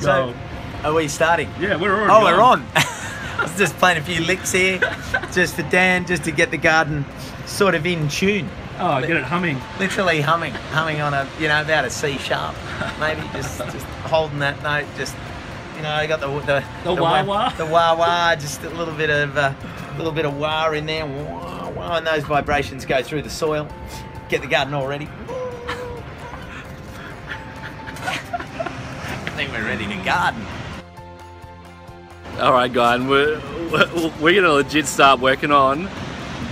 So, are we starting? Yeah, we're already on. We're on. I was just playing a few licks here, just for Dan, just to get the garden sort of in tune. Oh, get it humming. Literally humming on a, about a C sharp, maybe just holding that note. Just, I got the wah wah, the wah wah, just a little bit of wah in there, wah wah, and those vibrations go through the soil, get the garden all ready. I think we're ready to garden. All right, guys, we're gonna legit start working on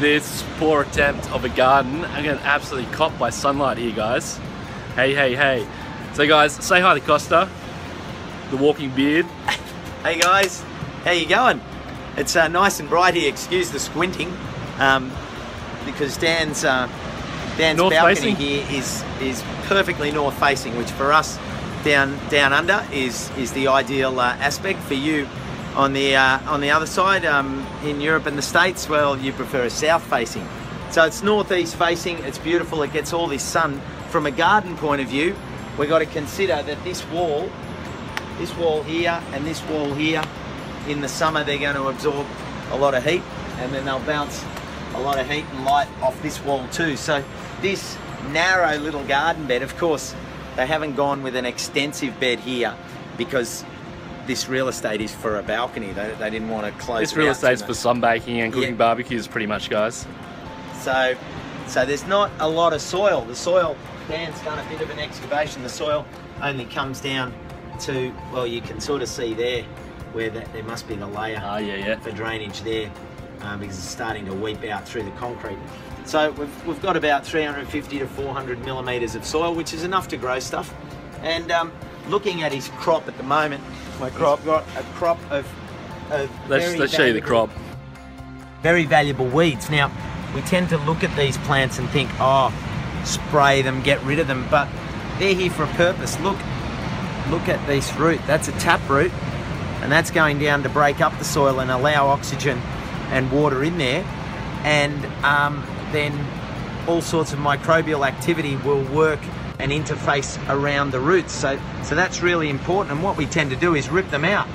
this poor attempt of a garden. I'm getting absolutely caught by sunlight here, guys. Hey. So, guys, say hi to Costa, the walking beard. Hey guys, how you going? It's nice and bright here. Excuse the squinting, because Dan's north balcony facing here is perfectly north facing, which for us down under is the ideal aspect. For you on the other side, in Europe and the States, well, you prefer a south facing. So it's northeast facing. It's beautiful. It gets all this sun. From a garden point of view, we've got to consider that this wall here and this wall here, in the summer they're going to absorb a lot of heat, and then they'll bounce a lot of heat and light off this wall too. So this narrow little garden bed, of course, they haven't gone with an extensive bed here because this real estate is for a balcony. They didn't want to close. This real estate's for sunbaking and cooking barbecues, pretty much, guys. So there's not a lot of soil. The soil, Dan's done a bit of an excavation. The soil only comes down to, well, you can sort of see there where there must be the layer for drainage there, because it's starting to weep out through the concrete. So we've got about 350 to 400 millimeters of soil, which is enough to grow stuff. And looking at his crop at the moment, he's got a crop of let's show you the crop. Very valuable weeds. Now, we tend to look at these plants and think, oh, spray them, get rid of them, but they're here for a purpose. Look at this root. That's a tap root, and that's going down to break up the soil and allow oxygen and water in there, and then all sorts of microbial activity will work and interface around the roots. So that's really important, and what we tend to do is rip them out,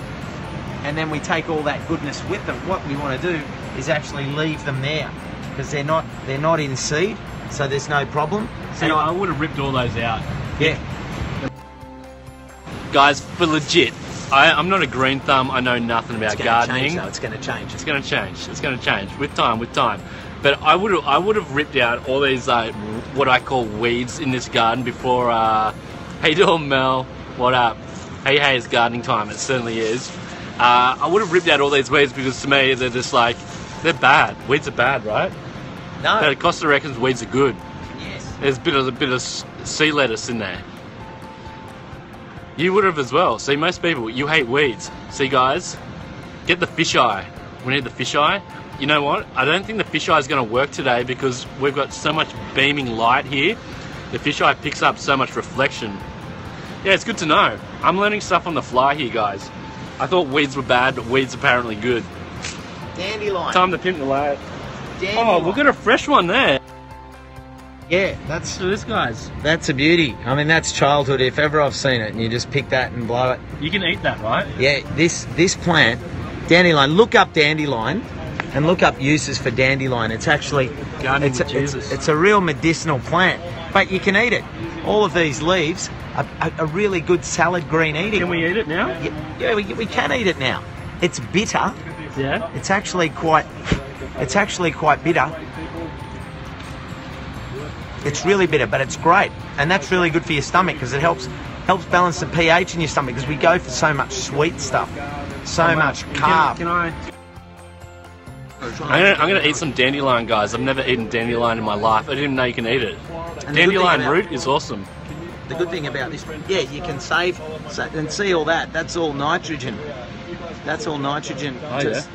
and then we take all that goodness with them. What we want to do is actually leave them there, because they're not in seed, so there's no problem. So I would have ripped all those out. Yeah. Guys, for legit, I'm not a green thumb. I know nothing about gardening. It's going to change. It's going to change. It's going to change with time. But I would have ripped out all these what I call weeds in this garden before. How you doing, Mel? What up? Hey, it's gardening time. It certainly is. I would have ripped out all these weeds because to me they're just like, they're bad. Weeds are bad, right? No. But Costa reckons weeds are good. Yes. There's a bit of sea lettuce in there. You would have as well. See, most people, you hate weeds. See, guys, get the fisheye. We need the fisheye. You know what? I don't think the fisheye is going to work today because we've got so much beaming light here. The fisheye picks up so much reflection. Yeah, it's good to know. I'm learning stuff on the fly here, guys. I thought weeds were bad, but weeds apparently good. Dandelion. Time to pimp the lad. Dandelion. Oh, we've got a fresh one there. Yeah, that's this, guys. That's a beauty. I mean, that's childhood if ever I've seen it, and you just pick that and blow it. You can eat that, right? Yeah, this plant, dandelion, look up dandelion and look up uses for dandelion. It's actually, it's a real medicinal plant, but you can eat it. All of these leaves are a really good salad green eating. Can we eat it now? Yeah, we can eat it now. It's bitter. Yeah. It's actually quite bitter. It's really bitter, but it's great, and that's really good for your stomach because it helps balance the pH in your stomach, because we go for so much sweet stuff, so much carb. I'm gonna eat some dandelion, guys. I've never eaten dandelion in my life. I didn't even know you can eat it. Dandelion root is awesome. The good thing about this, yeah, you can save and see all that. That's all nitrogen. That's all nitrogen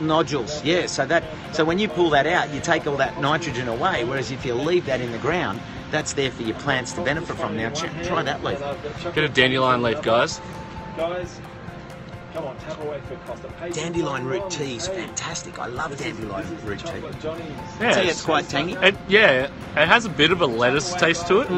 nodules. Yeah, so when you pull that out, you take all that nitrogen away. Whereas if you leave that in the ground, that's there for your plants to benefit from. Now try that leaf. Get a dandelion leaf, guys. Come on, tap away for Costa. Dandelion root tea is fantastic. I love dandelion root tea. Yeah, See, it's quite tangy. It has a bit of a lettuce taste to it,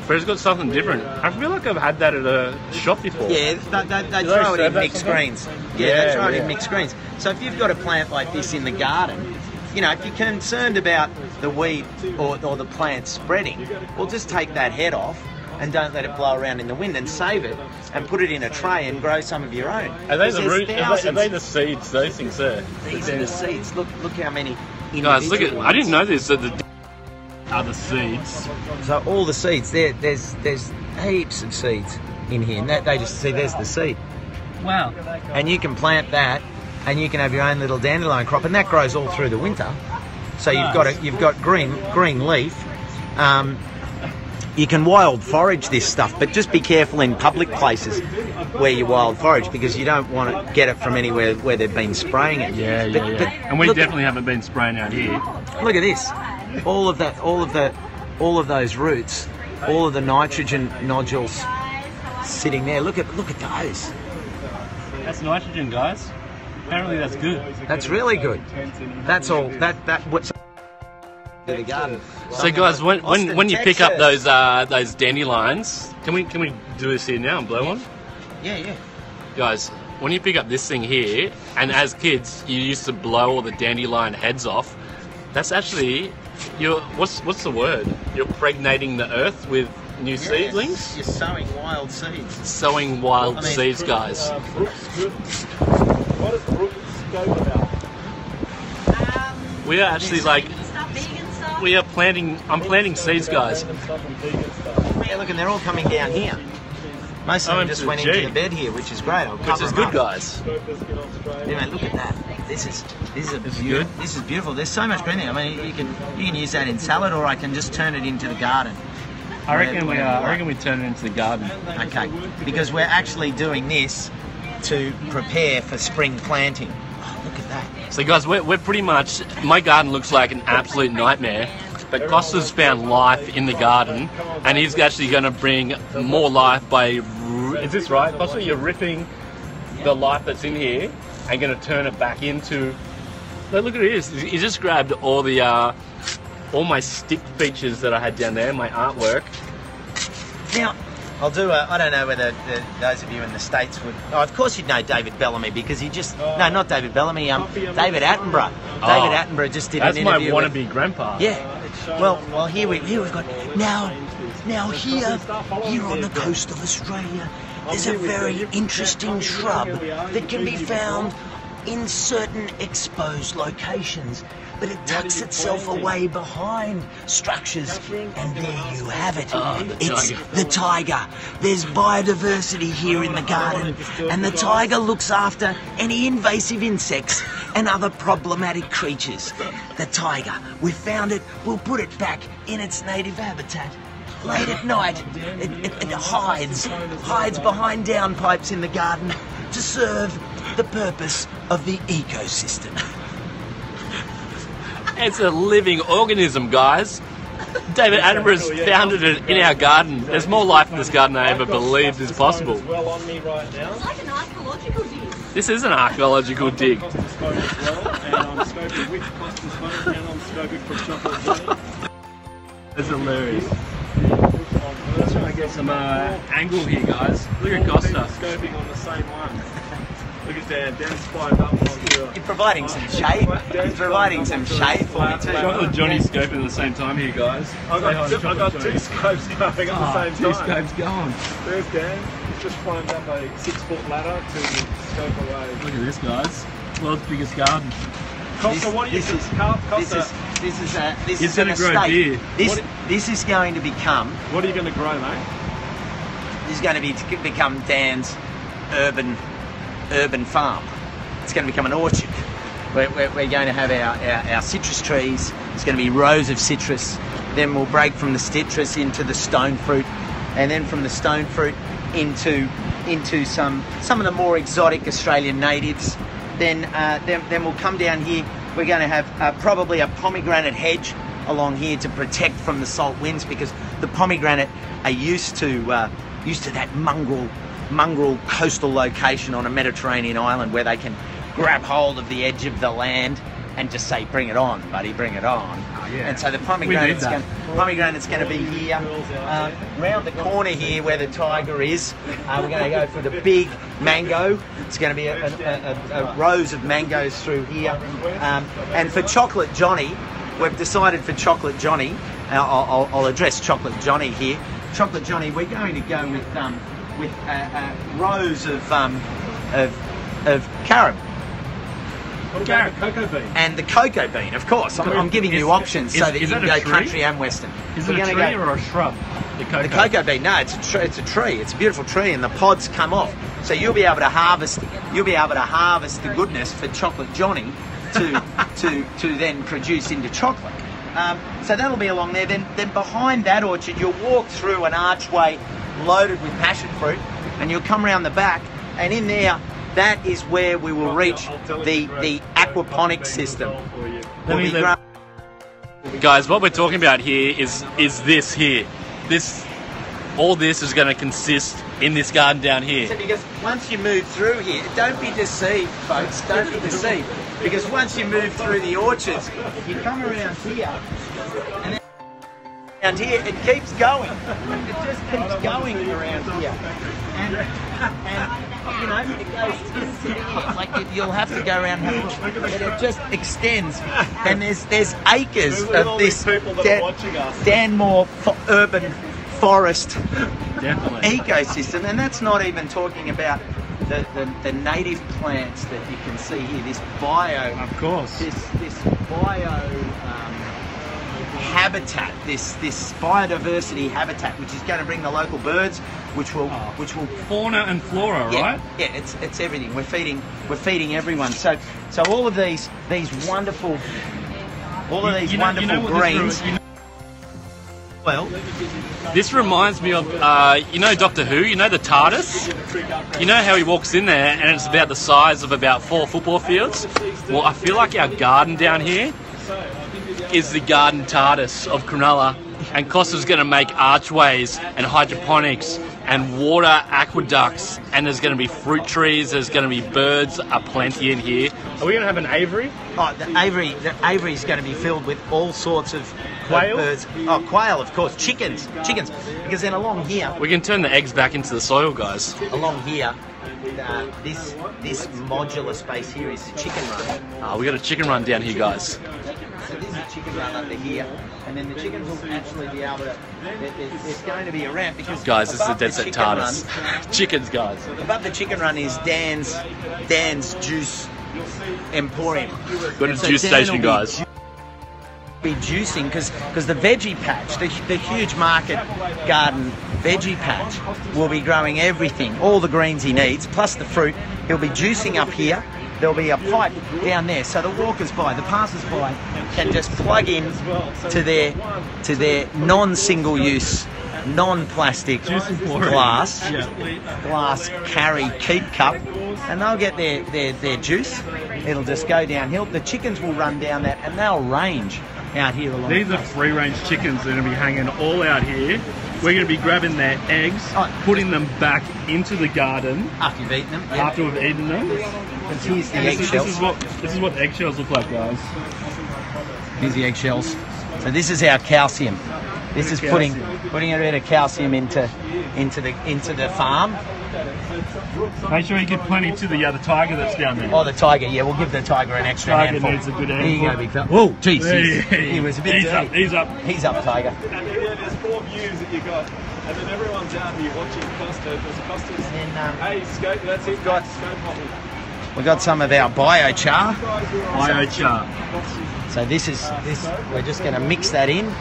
but it's got something different. I feel like I've had that at a shop before. Yeah, they throw it in mixed greens. Yeah, they throw it in mixed greens. So if you've got a plant like this in the garden, you know, if you're concerned about the weed or the plant spreading, well, just take that head off and don't let it blow around in the wind, and save it and put it in a tray and grow some of your own. Are they the root? Are they the seeds? Those things there. These are the seeds. Look how many. Guys, look at! I didn't know this. That the are the seeds. So all the seeds there's heaps of seeds in here, and they just see there's the seed. Wow. And you can plant that, and you can have your own little dandelion crop, and that grows all through the winter. So you've got green leaf. You can wild forage this stuff, but just be careful in public places where you wild forage, because you don't want to get it from anywhere where they've been spraying it. Yeah. And we definitely haven't been spraying out here. Look at this. All of those roots, all of the nitrogen nodules sitting there. Look at those. That's nitrogen, guys. Apparently that's good. That's really good. That's all. What's the garden. So guys, when you pick up those dandelions, can we do this here now and blow one? Yeah. Guys, when you pick up this thing here, and as kids you used to blow all the dandelion heads off, that's actually what's the word? You're impregnating the earth with new seedlings. You're sowing wild seeds. Sowing wild seeds, guys. What is Periscope about? We are actually I'm planting seeds, guys. Yeah, look, and they're all coming down here. Most of them just went into the bed here, which is great. Which is good, guys. Anyway, look at that. This is beautiful. There's so much green there. I mean, you can use that in salad, or I can just turn it into the garden. I reckon we turn it into the garden. Okay, because we're actually doing this to prepare for spring planting. Oh, look at that. So guys, we're pretty much, my garden looks like an absolute nightmare, but Costa's found life in the garden, and he's actually going to bring more life by, is this right, Costa? You're ripping the life that's in here and going to turn it back into, look at this. He just grabbed all my stick features that I had down there, my artwork. Now, I'll do I don't know whether those of you in the States would... Oh, of course you'd know David Bellamy, because he just... No, not David Bellamy, David Attenborough. David Attenborough just did an interview. That's my wannabe grandpa. Yeah. Well, here we've got... Now here on the coast of Australia, there's a very interesting shrub that can be found in certain exposed locations, but it tucks itself away behind structures, and there you have it. It's the tiger. There's biodiversity here in the garden, and the tiger looks after any invasive insects and other problematic creatures. The tiger, we found it, we'll put it back in its native habitat. Late at night, it hides behind downpipes in the garden to serve the purpose of the ecosystem. It's a living organism, guys. David Attenborough's founded it in our garden. There's more life in this garden than I ever believed is possible. It's like an archaeological dig. This is an archaeological dig. That's hilarious. Let's try to get some angle here, guys. Look at Costa. Scoping on the same one. Look at Dan. Dan's spied up on You're providing some shade. He's providing some shade for me too. Johnny scoping at the same time here, guys. I've got two scopes going at the same time. Two scopes going. There's Dan. He's just climbed up a 6-foot ladder to scope away. Look at this, guys. World's biggest garden. Costa, what do you think? This is It's going to grow beer. This is going to become... What are you going to grow, mate? This is going to become Dan's urban farm. It's going to become an orchard. We're going to have our citrus trees. It's going to be rows of citrus. Then we'll break from the citrus into the stone fruit, and then from the stone fruit into some of the more exotic Australian natives. Then we'll come down here. We're going to have probably a pomegranate hedge along here to protect from the salt winds, because the pomegranate are used to that mongrel mongrel coastal location on a Mediterranean island where they can grab hold of the edge of the land and just say, bring it on, buddy, bring it on. Yeah. And so the pomegranate's going to be here. Round the corner here where the tiger is, we're going to go for the big mango. It's going to be a rows of mangoes through here. And for Chocolate Johnny, we've decided for Chocolate Johnny, I'll address Chocolate Johnny here. Chocolate Johnny, we're going to go with rows of carob. Cocoa bean. And the cocoa bean, of course. I'm giving you options so that you can go country and western. Is it a tree or a shrub? The cocoa bean. No, it's a tree. It's a beautiful tree, and the pods come off. So you'll be able to harvest. You'll be able to harvest the goodness for Chocolate Johnny to then produce into chocolate. So that'll be along there. Then behind that orchard, you'll walk through an archway loaded with passion fruit, and you'll come around the back, and in there, that is where we will reach the aquaponic system. Guys, what we're talking about here is this here. All this is going to consist in this garden down here. So because once you move through here, don't be deceived, folks. Don't be deceived. Because once you move through the orchards, you come around here, and then around here it keeps going. It just keeps going around here, and you know it goes into here. Like you'll have to go around, but it just extends. And there's acres of this Danmore urban forest ecosystem, and that's not even talking about the native plants that you can see here. This bio, of course, this bio habitat, this biodiversity habitat, which is going to bring the local birds, which will fauna and flora, right? Yeah, it's everything. We're feeding everyone. So all of these wonderful greens. Well, this reminds me of, you know Doctor Who? You know the TARDIS? You know how he walks in there and it's about the size of about 4 football fields? Well, I feel like our garden down here is the garden TARDIS of Cronulla, and Costa's going to make archways and hydroponics and water aqueducts, and there's going to be fruit trees, there's going to be birds aplenty in here. Are we going to have an aviary? Oh, the aviary is going to be filled with all sorts of quail? Birds. Oh, quail, of course. Chickens. Because then along here... We can turn the eggs back into the soil, guys. Along here, this modular space here is the chicken run. We got a chicken run down here, guys. So this is a chicken run under here, and then the chickens will actually be able to... There's going to be a ramp because... Guys, this is a dead set TARDIS. Chickens, guys. Above the chicken run is Dan's Juice Emporium. Got a juice station, guys. Be juicing because the veggie patch, the huge market garden veggie patch, will be growing everything, all the greens he needs, plus the fruit. He'll be juicing up here. There'll be a pipe down there, so the walkers by, the passers by, can just plug in to their non-single use, non-plastic glass carry keep cup, and they'll get their juice. It'll just go downhill. The chickens will run down that, and they'll range out here along. These are free-range chickens that are going to be hanging all out here. We're going to be grabbing their eggs, putting them back into the garden after you've eaten them. After we've eaten them. And here's the eggshells. This is what the eggshells look like, guys. Here's the eggshells. So this is our calcium. This is putting a bit of calcium into the farm. Make sure you give plenty to the other tiger that's down there. Oh, the tiger, yeah, we'll give the tiger an extra handful. Needs a good handful. There you go, big fella. Whoa, jeez, he was a bit dirty. He's up. He's up, tiger. And here, there's 4 views that you got. And then everyone's out here watching Costa. There's Costa's. And then, hey, scope, that's it. We got some of our biochar. Biochar. So this, we're just going to mix that in.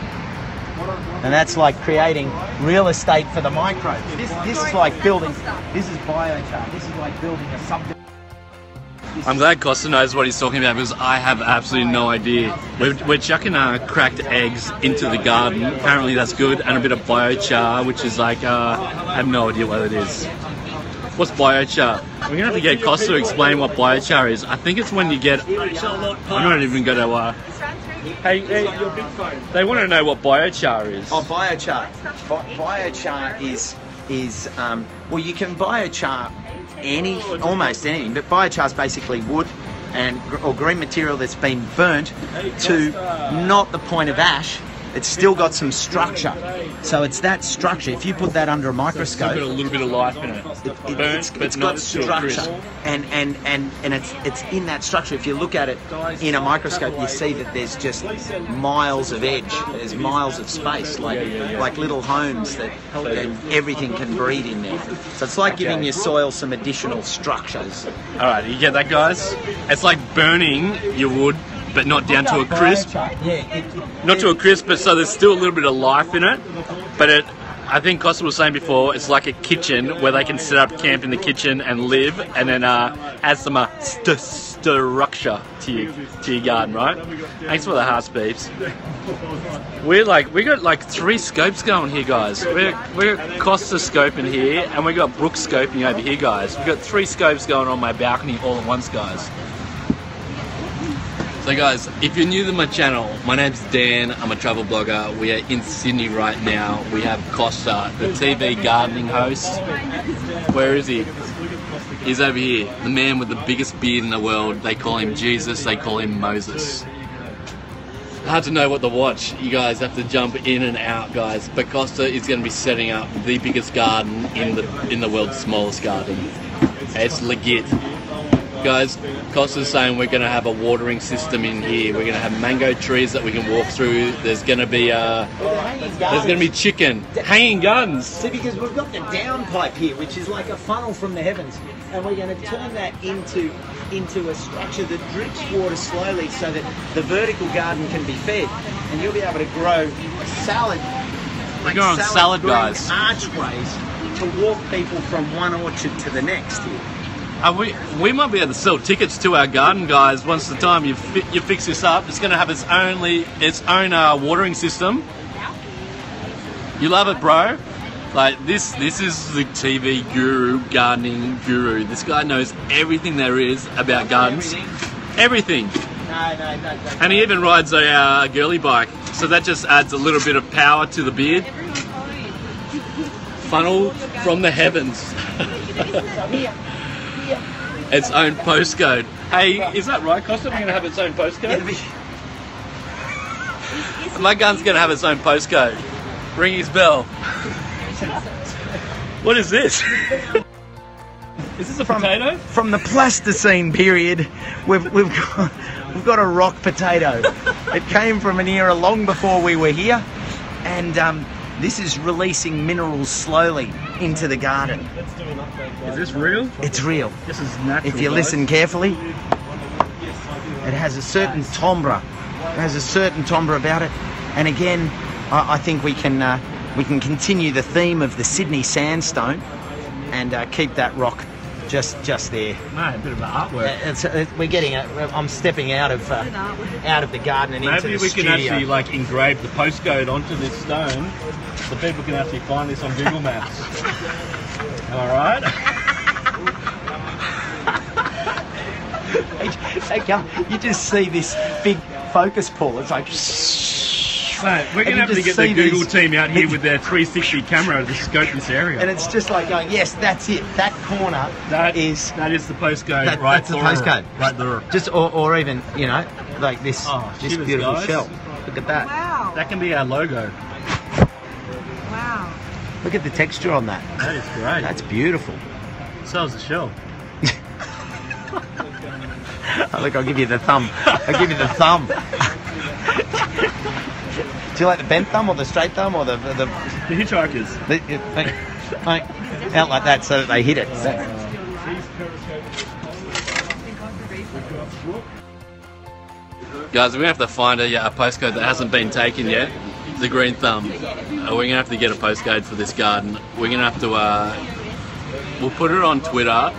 And that's like creating real estate for the microbes. This is like building, this is biochar. This is like building a subdivision. I'm glad Costa knows what he's talking about because I have absolutely no idea. We're chucking cracked eggs into the garden. Apparently that's good, and a bit of biochar, which is like, I have no idea what it is. What's biochar? We're going to have to get Costa to explain what biochar is. I think it's when you get... I'm not even going to... Hey, they want to know what biochar is. Oh, biochar. Biochar is well, you can biochar almost anything, but biochar is basically wood or green material that's been burnt to not the point of ash. It's still got some structure. So it's that structure. If you put that under a microscope, It's got a little bit of life in it. it's got structure, and it's in that structure. If you look at it in a microscope, you see that there's just miles of edge. There's miles of space, like little homes that everything can breed in there. So it's like giving your soil some additional structures. All right, you get that, guys? It's like burning your wood, but not down to a crisp. Not to a crisp, but so there's still a little bit of life in it. But I think Costa was saying before, it's like a kitchen where they can set up camp in the kitchen and live, and then add some structure to your garden, right? Thanks for the hearts, beeps. We got like 3 scopes going here, guys. We got Costa scoping here, and we got Brooke scoping over here, guys. We got 3 scopes going on my balcony all at once, guys. So guys, if you're new to my channel, my name's Dan, I'm a travel blogger. We are in Sydney right now. We have Costa, the TV gardening host. Where is he? He's over here, the man with the biggest beard in the world. They call him Jesus, they call him Moses. Hard to know what to watch. You guys have to jump in and out, guys. But Costa is going to be setting up the biggest garden in the world's smallest garden. It's legit. Guys, Costa's saying we're going to have a watering system in here. We're going to have mango trees that we can walk through. There's going to be chicken, hanging gardens. See, because we've got the downpipe here, which is like a funnel from the heavens, and we're going to turn that into a structure that drips water slowly, so that the vertical garden can be fed, and you'll be able to grow salad. We're going salad, guys. Archways to walk people from one orchard to the next here. We might be able to sell tickets to our garden, guys. Once the time you fix this up, it's going to have its own watering system. You love it, bro. Like this is the TV guru, gardening guru. This guy knows everything there is about gardens. Everything. No. And he even rides a girly bike, so that just adds a little bit of power to the beard. Funnel from the heavens. Its own postcode. Hey, is that right, Costa? We're going to have its own postcode? My gun's going to have its own postcode. Ring his bell. What is this? Is this a potato? From the Pleistocene period, we've got a rock potato. It came from an era long before we were here, and this is releasing minerals slowly into the garden. Is this real? It's real. This is natural. If you listen carefully, it has a certain timbre. It has a certain timbre about it. And again, I think we can continue the theme of the Sydney sandstone and keep that rock just there. Man, a bit of artwork. We're getting it. I'm stepping out of the garden and into the studio. Maybe we can actually like engrave the postcode onto this stone, so people can actually find this on Google Maps. Am I right? You just see this big focus pull. It's like. Mate, we're going to have to get the Google team out here with their 360 camera to scope this area. And it's just like going, yes, that's it. That corner that is the postcode. That's the postcode. Right there. Just or even, you know, like this beautiful guys. shell. Look at that. Wow. That can be our logo. Wow. Look at the texture on that. That is great. That's beautiful. So is the shell. Oh, look, I'll give you the thumb. I'll give you the thumb. Do you like the bent thumb or the straight thumb or the hitchhikers? Out like that so that they hit it. Guys, we're going to have to find a postcode that hasn't been taken yet. The green thumb. We're going to have to get a postcode for this garden. We're going to have to... we'll put it on Twitter.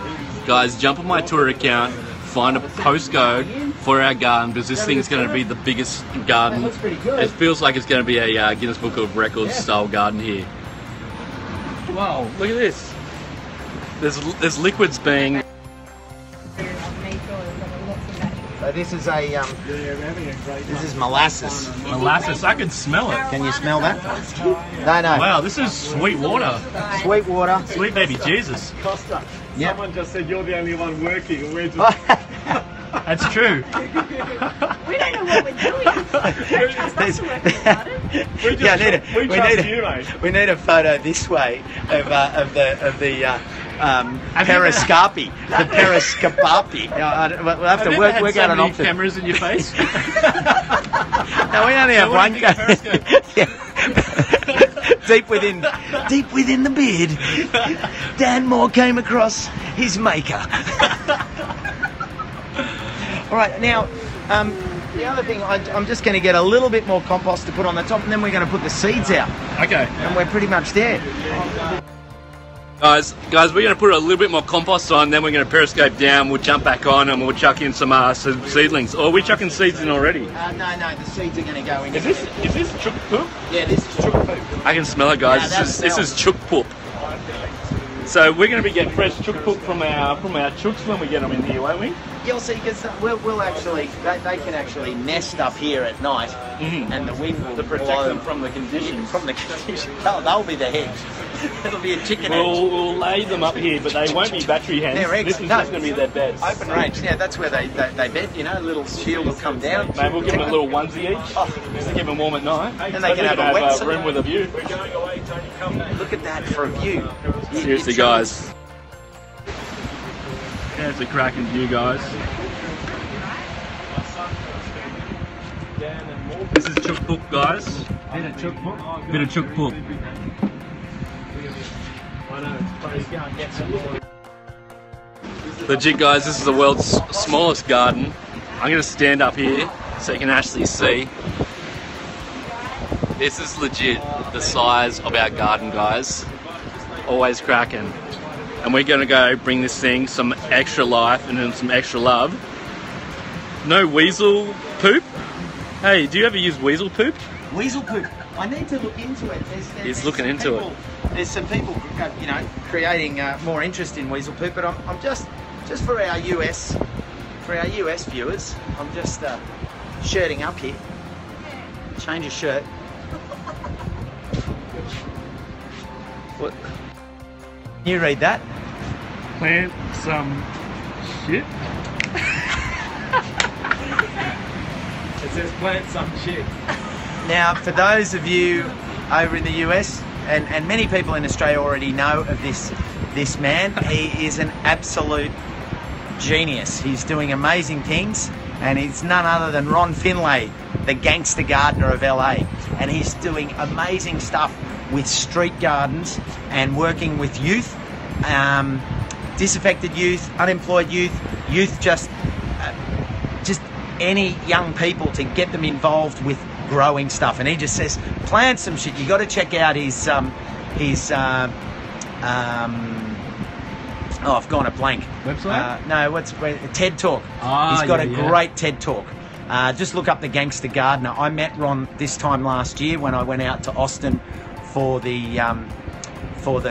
Guys, jump on my Twitter account. Find a postcode for our garden, because this thing's going to be the biggest garden. It feels like it's going to be a Guinness Book of Records style garden here. Wow, look at this. There's liquids being... So this is a this is molasses. Molasses, I can smell it. Can you smell that? No, no. Wow, this is sweet water. Sweet water. Sweet baby Jesus. Costa, Yep. someone just said you're the only one working, and we're just... That's true. We don't know what we're doing. Don't trust us to work in the garden. We trust you, mate. We need a photo this way of the Periscope, the Periscope. We'll have to work out an option. Cameras in your face. No, we only have one. Deep within the beard, Dan Moore came across his maker. All right, now the other thing, I'm just going to get a little bit more compost to put on the top, and then we're going to put the seeds out. Okay. And we're pretty much there. Guys, we're going to put a little bit more compost on, then we're going to periscope down, we'll jump back on, and we'll chuck in some seedlings. Or are we chucking seeds in already? No, the seeds are going to go in. Is this chook poop? Yeah, this is chook poop. I can smell it, guys. Yeah, this is chook poop. So we're going to be getting fresh chook poop from our chooks when we get them in here, won't we? You'll see, because we'll actually, they can actually nest up here at night, and the wind will To protect blow them from the conditions. From the conditions. They'll be the hedge. It'll be a chicken hedge. We'll lay them up here, but they won't be battery hens. They're eggs. This is just going to be their beds. Open range, yeah, that's where they bed, you know, a little shield will come down. Maybe we'll give them a little onesie each, just to keep them warm at night. And they can have a wet room with a view. Look at that for a view. Seriously, guys. There's a cracking view, guys. This is chook poop, guys. Bit of chook poop. Bit of chook poop. I know, please go and get some more. Legit, guys, this is the world's smallest garden. I'm going to stand up here so you can actually see. This is legit the size of our garden, guys. Always cracking. And we're going to go bring this thing some extra life and some extra love. No weasel poop. Hey, do you ever use weasel poop? Weasel poop. I need to look into it. He's looking into it. There's some people, you know, creating more interest in weasel poop, but I'm just for our US viewers, I'm just shirting up here. Change of shirt. What? You read that? Plant some shit. It says plant some shit. Now, for those of you over in the US, and many people in Australia already know of this man, he is an absolute genius. He's doing amazing things, and he's none other than Ron Finlay, the gangster gardener of LA. And he's doing amazing stuff with street gardens and working with youth, disaffected youth, unemployed youth, just any young people, to get them involved with growing stuff. And he just says, plant some shit. You got to check out his oh, I've gone a blank. Website? No, TED Talk. He's got a great TED Talk. Just look up the Gangster Gardener. I met Ron this time last year when I went out to Austin for the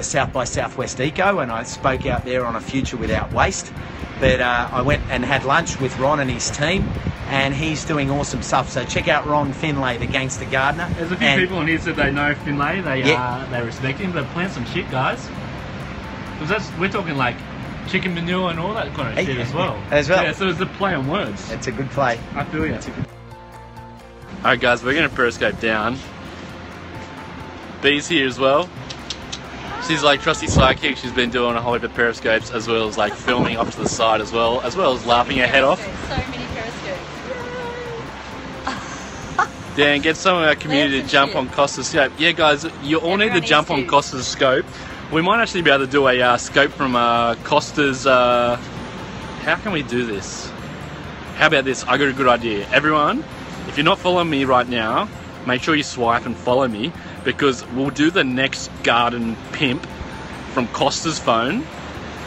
South by Southwest Eco, and I spoke out there on a future without waste. But I went and had lunch with Ron and his team, and he's doing awesome stuff. So check out Ron Finlay, the Gangster Gardener. There's a few people in here said they know Finlay. They respect him. But plant some shit, guys. Because we're talking like chicken manure and all that kind of shit as well. Yeah, so it's a play on words. It's a good play. I feel you. Alright, guys, we're going to periscope down. Bee's here as well. She's like trusty sidekick. She's been doing a whole heap of periscopes, as well as like filming off to the side as well as laughing her head off. So many periscopes. Dan, get some of our community to jump on Costa's scope. Yeah, guys, you all need to jump on Costa's scope. We might actually be able to do a scope from Costa's. How can we do this? How about this? I got a good idea. Everyone, if you're not following me right now, make sure you swipe and follow me, because we'll do the next garden pimp from Costa's phone,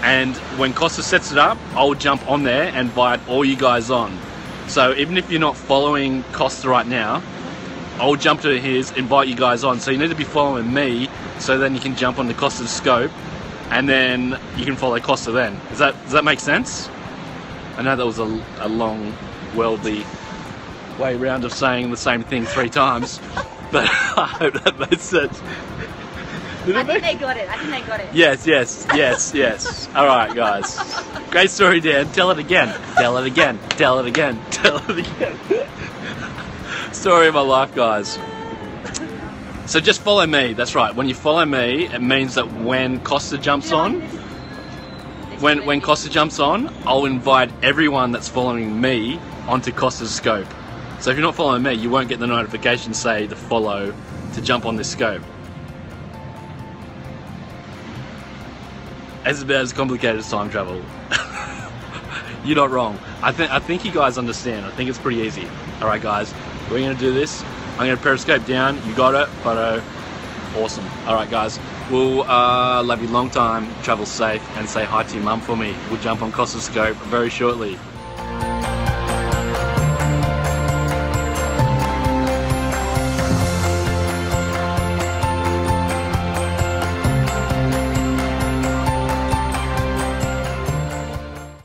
and when Costa sets it up, I'll jump on there and invite all you guys on. So even if you're not following Costa right now, I'll jump to his, invite you guys on. So you need to be following me, so then you can jump on the Costa's scope, and then you can follow Costa then. Does that make sense? I know that was a long worldly way round of saying the same thing 3 times, but I hope that made sense. I think they got it. I think they got it. Yes, yes, yes, yes. All right, guys. Great story, Dan. Tell it again. Tell it again. Tell it again. Tell it again. Story of my life, guys. So just follow me. That's right. When you follow me, it means that when Costa jumps on, when Costa jumps on, I'll invite everyone that's following me onto Costa's scope. So if you're not following me, you won't get the notification say to follow to jump on this scope. It's about as complicated as time travel. You're not wrong. I think you guys understand. I think it's pretty easy. All right, guys, we're gonna do this. I'm gonna periscope down. You got it, photo. Awesome. All right, guys. We'll love you long time. Travel safe and say hi to your mum for me. We'll jump on Costa's scope very shortly.